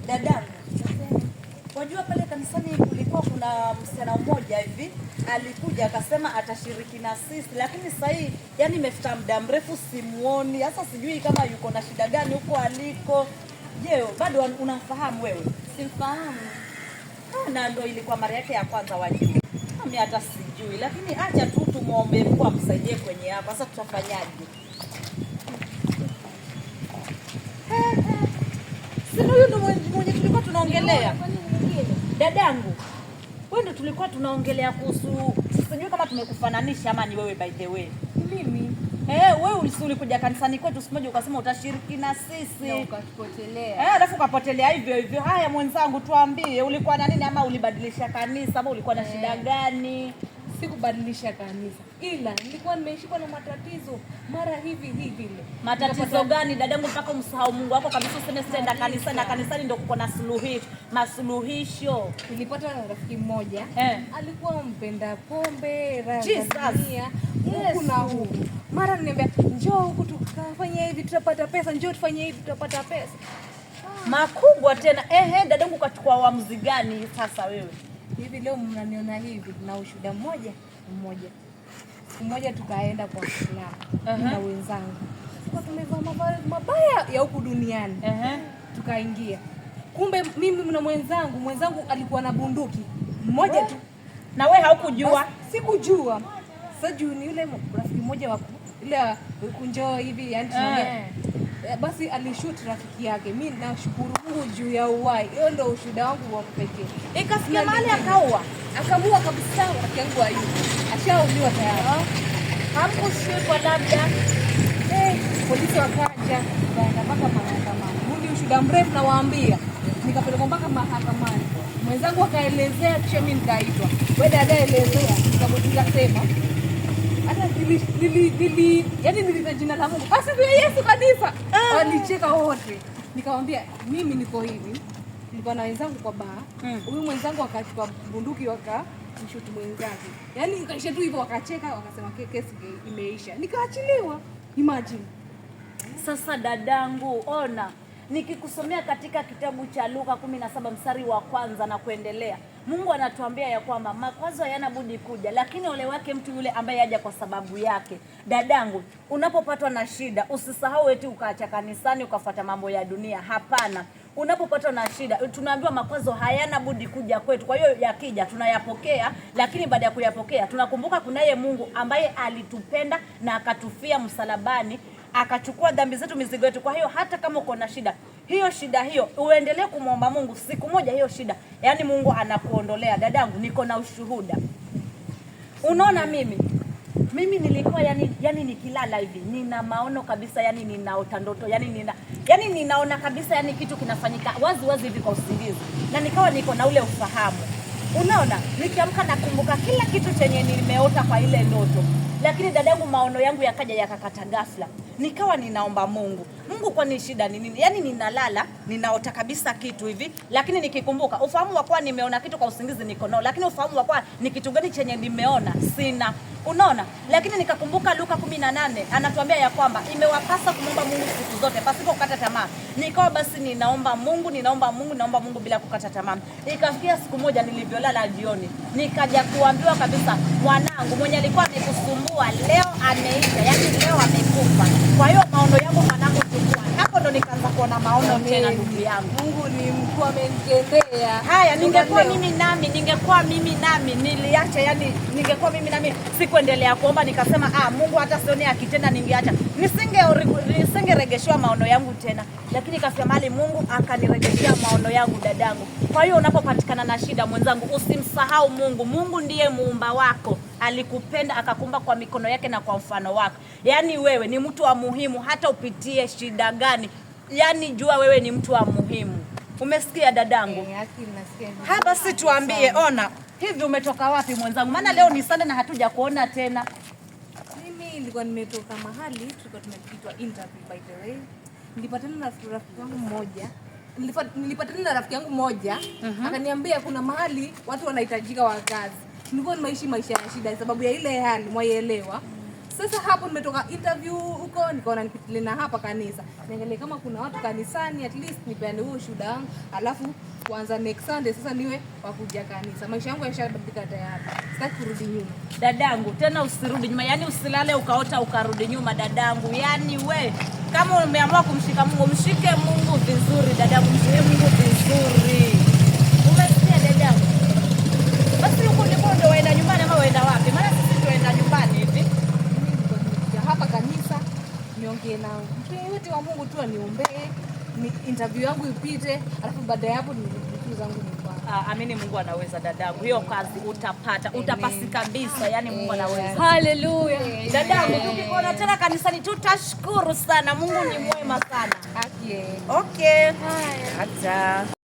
Dadangu, wajua pale kanisani kulikuwa kuna msichana mmoja hivi alikuja akasema atashiriki na sisi, lakini sasa hii yani imefika muda mrefu simuoni. Sasa sijui kama yuko na shida gani huko aliko. Je, bado unamfahamu wewe? Simfahamu. Na ndio ilikuwa mara yake ya kwanza wajua. Mimi hata sijui, lakini acha tu tumuombe Mungu amsaidie kwenye hapa. Sasa tutafanyaje? Sina huyu ndo mwenye tulikuwa tunaongelea. Dadangu, wewe ndo tulikuwa tunaongelea kuhusu, sijui kama tumekufananisha ama ni wewe by the way. Mimi. Wewe ulikuja kanisani kwetu siku moja ukasema utashiriki na sisi. Na ukapotelea. Alafu ukapotelea hivyo hivyo. Haya mwenzangu, tuambie ulikuwa na nini, ama ulibadilisha kanisa, ama ulikuwa na shida gani? Sikubadilisha kanisa, ila nilikuwa nimeshikwa na matatizo mara hivi ile. Matatizo gani dadangu mpaka umsahau Mungu wako kabisa, useme sitaenda kanisa, na kanisani ndio kuko na masuluhisho. Nilipata rafiki mmoja alikuwa mpenda pombe, Tanzania huku na huku. Mara niambia njoo huku tukafanya hivi tutapata pesa, njoo tufanye hivi tutapata pesa. Makubwa tena. Dadangu ukachukua uamuzi gani sasa wewe? Hivi leo mnaniona hivi na ushuhuda mmoja. Siku moja tukaenda kwa Islam na wenzangu. Sasa tumevaa mavazi mabaya ya huku duniani. Tukaingia. Kumbe mimi na mwenzangu alikuwa na bunduki mmoja tu. Na wewe haukujua? Sikujua. Sasa juu ni yule rafiki mmoja wa ile kunjoo hivi yani basi alishoot rafiki yake. Mimi nashukuru Mungu juu ya uhai. Hiyo ndio ushuhuda wangu wa pekee. Ikafikia mahali akaua. Akamua kabisa rafiki yangu Ayubu. Ashauliwa tayari. Hamkushikwa labda. Polisi wakaja kaenda mpaka mahakamani. Rudi ushuhuda mrefu na waambia. Nikapelekwa mpaka mahakamani. Mwenzangu akaelezea kisha mimi nikaitwa. Wewe dada elezea. Nikasema hata yani nilita jina la Mungu. Basi ndio Yesu kanisa. Walicheka wote. Nikamwambia mimi niko hivi. Nilikuwa na wenzangu kwa baa. Huyu mwenzangu akachukua bunduki mshuti mwenzake. Yaani ikaisha tu hivyo, wakacheka wakasema kesi imeisha. Nikaachiliwa. Imagine. Sasa dadangu, ona, nikikusomea katika kitabu cha Luka 17 mstari wa kwanza na kuendelea, Mungu anatuambia ya kwamba makwazo hayana budi kuja, lakini ole wake mtu yule ambaye haja kwa sababu yake. Dadangu, unapopatwa na shida usisahau eti ukaacha kanisani ukafuata mambo ya dunia. Hapana. Unapopatwa na shida tunaambiwa makwazo hayana budi kuja kwetu. Kwa hiyo yakija tunayapokea, lakini baada ya kuyapokea tunakumbuka kunaye Mungu ambaye alitupenda na akatufia msalabani, akachukua dhambi zetu, mizigo yetu. Kwa hiyo hata kama uko na shida hiyo uendelee kumwomba Mungu. Siku moja hiyo shida yani Mungu anakuondolea. Dadangu, niko na ushuhuda. Unaona mimi nilikuwa yani nikilala hivi nina maono kabisa, yani ninaota ndoto, yani ninaona kabisa yani kitu kinafanyika wazi hivi kwa usingizi, na nikawa niko na ule ufahamu. Unaona, nikiamka nakumbuka kila kitu chenye nimeota kwa ile ndoto. Lakini dadangu, maono yangu yakaja yakakata ghafla. Nikawa ninaomba Mungu, kwa ni shida ni nini? Yani ninalala, ninaota kabisa kitu hivi, lakini nikikumbuka ufahamu wa kwa nimeona kitu kwa usingizi niko nao, lakini ufahamu wa kwa ni kitu gani chenye nimeona sina. Unaona? Lakini nikakumbuka Luka 18 anatuambia ya kwamba imewapasa kumwomba Mungu siku zote pasipo kukata tamaa. Nikawa basi ninaomba Mungu bila kukata tamaa. Ikafikia siku moja nilivyolala jioni, nikaja kuambiwa kabisa, mwanangu mwenye alikuwa amekusumbua leo ameisha, yani leo amekufa. Kwa hiyo maono yangu mwanangu chukua. Hapo ndo nikaanza kuona maono tena ndugu yangu. Mungu ni mkuu, amenitendea. Haya, ningekuwa mimi nami niliacha, yani ningekuwa mimi nami sikuendelea kuomba, nikasema Mungu hata sioni akitenda ningeacha. Nisingeregeshwa maono yangu tena. Lakini kasemali Mungu akaniregeshia maono yangu dadangu. Kwa hiyo unapopatikana na shida mwenzangu, usimsahau Mungu. Mungu ndiye muumba wako. Alikupenda akakumba kwa mikono yake na kwa mfano wako. Yani wewe ni mtu wa muhimu hata upitie shida gani. Yani jua wewe ni mtu wa muhimu. Umesikia dadangu? Hapa si tuambie, ona, hivi umetoka wapi mwenzangu? Maana leo ni Sunday na hatuja kuona tena. Mimi nilikuwa nimetoka mahali, tulikuwa tumeitwa interview by the way. Nilipatana na rafiki yangu mmoja. Akaniambia kuna mahali watu wanahitajika wa kazi. Nilikuwa nimeishi maisha ya shida sababu ya ile hali, mwaielewa. Sasa hapo nimetoka interview huko, nikaona nipitilie na hapa kanisa. Niangalie kama kuna watu kanisani, at least nipeane huo shuhuda wangu. Alafu kuanza next Sunday sasa niwe wakuja kanisa. Maisha yangu yashabadilika tayari. Sitaki kurudi nyuma. Dadangu, tena usirudi nyuma. Yaani usilale ukaota ukarudi nyuma dadangu. Yaani we kama umeamua kumshika Mungu, mshike Mungu vizuri dadangu, mshike Mungu vizuri. Umesikia dadangu? Basi huko ndipo ndo waenda nyumbani ama waenda wapi? Maana sisi tuenda nyumbani hivi. Hapa kanisa niongee na mtu yote wa Mungu tu aniombee, ni interview yangu ipite, alafu baada ya hapo nirudi zangu nyumbani. Amini Mungu anaweza dadangu. Hiyo kazi utapata, utapasi kabisa. Yaani Mungu anaweza. Haleluya. Dadangu, tukikuona tena kanisani tutashukuru sana. Mungu ni mwema sana. Okay. Okay. Haya. Hata